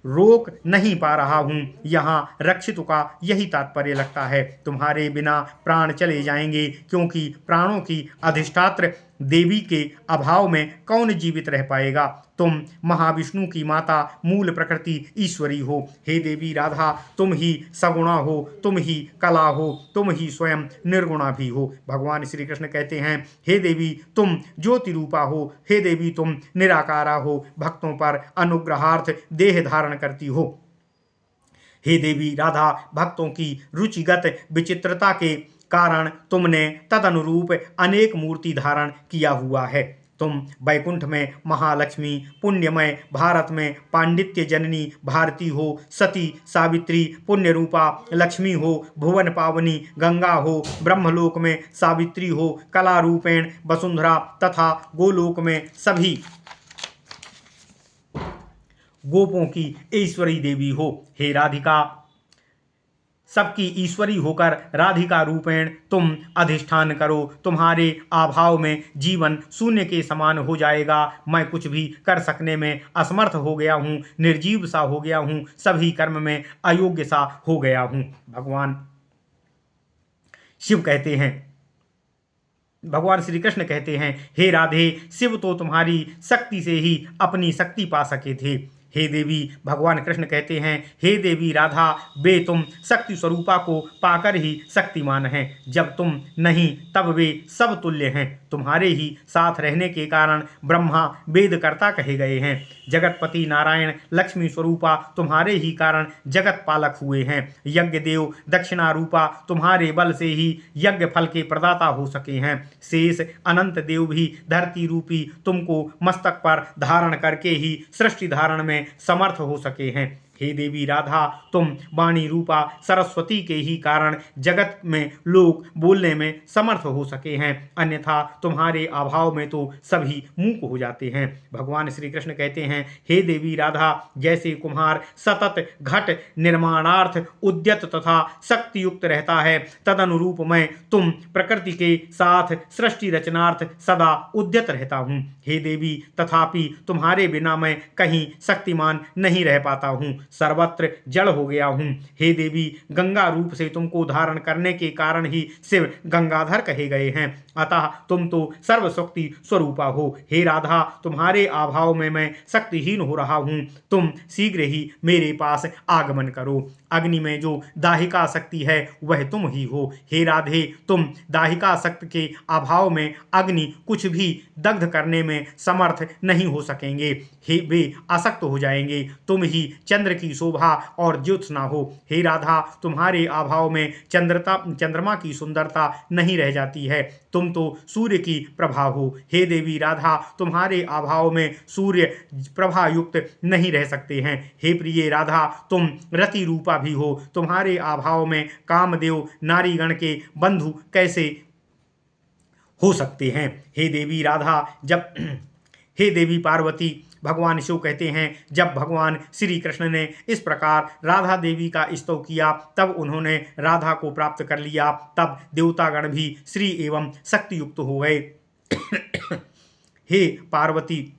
रोक नहीं पा रहा हूँ। यहाँ रक्षित का यही तात्पर्य लगता है। तुम्हारे बिना प्राण चले जाएंगे, क्योंकि प्राणों की अधिष्ठात्र देवी के अभाव में कौन जीवित रह पाएगा। तुम महाविष्णु की माता, मूल प्रकृति ईश्वरी हो। हे देवी राधा, तुम ही सगुणा हो, तुम ही कला हो, तुम ही स्वयं निर्गुणा भी हो। भगवान श्री कृष्ण कहते हैं, हे देवी, तुम ज्योति रूपा हो। हे देवी, तुम निराकारा हो, भक्तों पर अनुग्रहार्थ देह धारण करती हो। हे देवी राधा, भक्तों की रुचिगत विचित्रता के कारण तुमने तदनुरूप अनेक मूर्ति धारण किया हुआ है। तुम वैकुंठ में महालक्ष्मी, पुण्यमय भारत में पांडित्य जननी भारती हो, सती सावित्री पुण्य रूपा लक्ष्मी हो, भुवन पावनी गंगा हो, ब्रह्मलोक में सावित्री हो, कला रूपेण वसुंधरा तथा गोलोक में सभी गोपों की ईश्वरी देवी हो। हे राधिका, सबकी ईश्वरी होकर राधिका रूपेण तुम अधिष्ठान करो। तुम्हारे अभाव में जीवन शून्य के समान हो जाएगा। मैं कुछ भी कर सकने में असमर्थ हो गया हूँ, निर्जीव सा हो गया हूँ, सभी कर्म में अयोग्य सा हो गया हूँ। भगवान श्री कृष्ण कहते हैं, हे राधे, शिव तो तुम्हारी शक्ति से ही अपनी शक्ति पा सके थे। हे देवी, भगवान कृष्ण कहते हैं, हे देवी राधा, वे तुम शक्ति स्वरूपा को पाकर ही शक्तिमान हैं। जब तुम नहीं तब वे सब तुल्य हैं। तुम्हारे ही साथ रहने के कारण ब्रह्मा वेदकर्ता कहे गए हैं। जगतपति नारायण लक्ष्मी स्वरूपा तुम्हारे ही कारण जगत पालक हुए हैं। यज्ञ देव दक्षिणा रूपा तुम्हारे बल से ही यज्ञ फल के प्रदाता हो सके हैं। शेष अनंत देव भी धरती रूपी तुमको मस्तक पर धारण करके ही सृष्टि धारण में समर्थ हो सके हैं। हे देवी राधा, तुम वाणी रूपा सरस्वती के ही कारण जगत में लोग बोलने में समर्थ हो सके हैं, अन्यथा तुम्हारे अभाव में तो सभी मूक हो जाते हैं। भगवान श्री कृष्ण कहते हैं, हे देवी राधा, जैसे कुम्हार सतत घट निर्माणार्थ उद्यत तथा शक्ति युक्त रहता है, तदनुरूप मैं तुम प्रकृति के साथ सृष्टि रचनार्थ सदा उद्यत रहता हूँ। हे देवी, तथापि तुम्हारे बिना मैं कहीं शक्तिमान नहीं रह पाता हूँ, सर्वत्र जड़ हो गया हूँ। हे देवी, गंगा रूप से तुमको धारण करने के कारण ही शिव गंगाधर कहे गए हैं, अतः तुम तो सर्वशक्ति स्वरूपा हो। हे राधा, तुम्हारे अभाव में मैं शक्तिहीन हो रहा हूँ, तुम शीघ्र ही मेरे पास आगमन करो। अग्नि में जो दाहिका शक्ति है वह तुम ही हो। हे राधे, तुम दाहिका शक्ति के अभाव में अग्नि कुछ भी दग्ध करने में समर्थ नहीं हो सकेंगे, हे वे आसक्त हो जाएंगे। तुम ही चंद्र की शोभा और ज्योत्सना हो। हे राधा, तुम्हारे अभाव में चंद्रमा की सुंदरता नहीं रह जाती है, तुम तो सूर्य की प्रभा हो। हे देवी राधा, तुम्हारे अभाव में सूर्य प्रभा युक्त नहीं रह सकते हैं। हे प्रिय राधा, तुम रति रूपा भी हो, तुम्हारे अभाव में कामदेव नारीगण के बंधु कैसे हो सकते हैं। हे देवी राधा, जब हे देवी पार्वती, भगवान शिव कहते हैं, जब भगवान श्री कृष्ण ने इस प्रकार राधा देवी का स्तव किया, तब उन्होंने राधा को प्राप्त कर लिया। तब देवतागण भी श्री एवं शक्ति युक्त हो गए। हे पार्वती,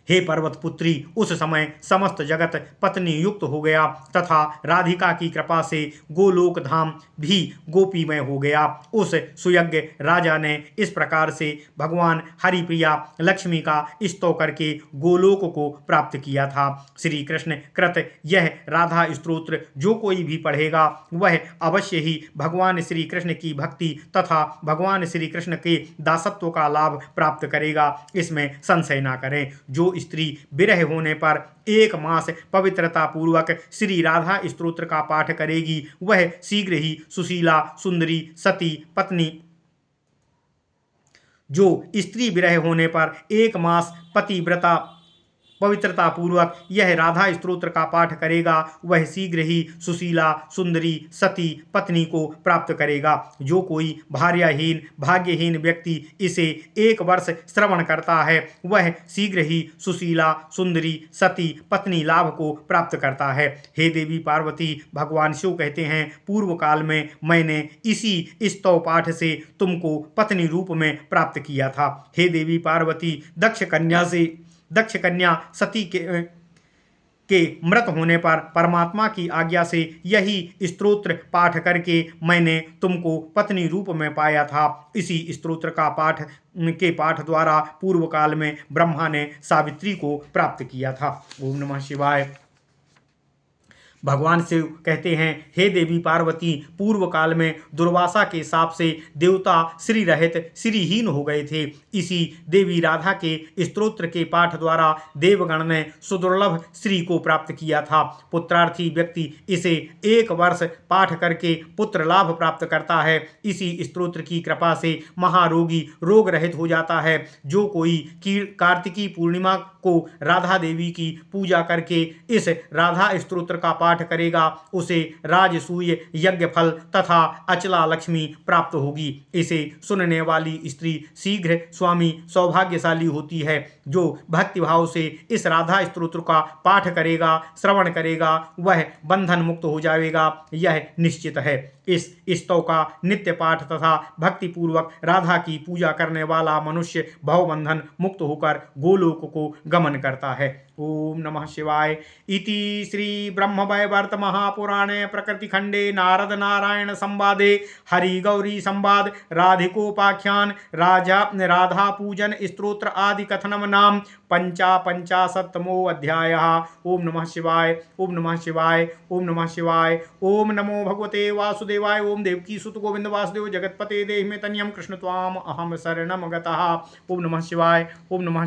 हे पर्वत पुत्री, उस समय समस्त जगत पत्नी युक्त हो गया तथा राधिका की कृपा से गोलोक धाम भी गोपीमय हो गया। उस सुयज्ञ राजा ने इस प्रकार से भगवान हरिप्रिया लक्ष्मी का स्तव करके गोलोक को प्राप्त किया था। श्री कृष्ण कृत यह राधा स्तोत्र जो कोई भी पढ़ेगा वह अवश्य ही भगवान श्री कृष्ण की भक्ति तथा भगवान श्री कृष्ण के दासत्व का लाभ प्राप्त करेगा, इसमें संशय ना करें। जो स्त्री विरह होने पर 1 मास पवित्रता पूर्वक श्री राधा स्तोत्र का पाठ करेगी, वह शीघ्र ही सुशीला, सुंदरी, सती पत्नी। जो स्त्री विरह होने पर 1 मास पतिव्रता पवित्रता पूर्वक यह राधा स्तोत्र का पाठ करेगा, वह शीघ्र ही सुशीला, सुंदरी, सती पत्नी को प्राप्त करेगा। जो कोई भार्याहीन भाग्यहीन व्यक्ति इसे 1 वर्ष श्रवण करता है, वह शीघ्र ही सुशीला, सुंदरी, सती पत्नी लाभ को प्राप्त करता है। हे देवी पार्वती, भगवान शिव कहते हैं, पूर्व काल में मैंने इसी स्तव पाठ से तुमको पत्नी रूप में प्राप्त किया था। हे देवी पार्वती, दक्ष कन्या सती के मृत होने पर परमात्मा की आज्ञा से यही स्तोत्र पाठ करके मैंने तुमको पत्नी रूप में पाया था। इसी स्तोत्र का पाठ द्वारा पूर्व काल में ब्रह्मा ने सावित्री को प्राप्त किया था। ओम नमः शिवाय। भगवान शिव कहते हैं, हे देवी पार्वती, पूर्व काल में दुर्वासा के शाप से देवता श्री रहित श्रीहीन हो गए थे। इसी देवी राधा के स्तोत्र के पाठ द्वारा देवगण ने सुदुर्लभ श्री को प्राप्त किया था। पुत्रार्थी व्यक्ति इसे 1 वर्ष पाठ करके पुत्र लाभ प्राप्त करता है। इसी स्तोत्र की कृपा से महारोगी रोग रहित हो जाता है। जो कोई कार्तिकी पूर्णिमा को राधा देवी की पूजा करके इस राधा स्तोत्र का पाठ करेगा, उसे राजसूय यज्ञ फल तथा अचला लक्ष्मी प्राप्त होगी। इसे सुनने वाली स्त्री शीघ्र स्वामी सौभाग्यशाली होती है। जो भक्तिभाव से इस राधा स्तोत्र का पाठ करेगा, श्रवण करेगा, वह बंधन मुक्त हो जाएगा, यह निश्चित है। इस स्तव का नित्य पाठ तथा भक्ति पूर्वक राधा की पूजा करने वाला मनुष्य भवबंधन मुक्त होकर गोलोक को गमन करता है। ओम नमः शिवाय। इति श्री ब्रह्मवैवर्त महापुराणे प्रकृति खंडे नारद नारायण संवादे हरि गौरी संवाद राधिकोपाख्यान राधा पूजन स्तोत्र आदि कथनम नाम 55तमो अध्याय। ओम नमः शिवाय। ओम नमः शिवाय। ओम नमः शिवाय। ओम नमो भगवते वासुदेवाय। ओम देवकी सुत गोविंद वासुदेव जगतपते देहि मे तनियम कृष्ण त्वाम अहम शरणम गतः। ओम नमः शिवाय। ओम नमः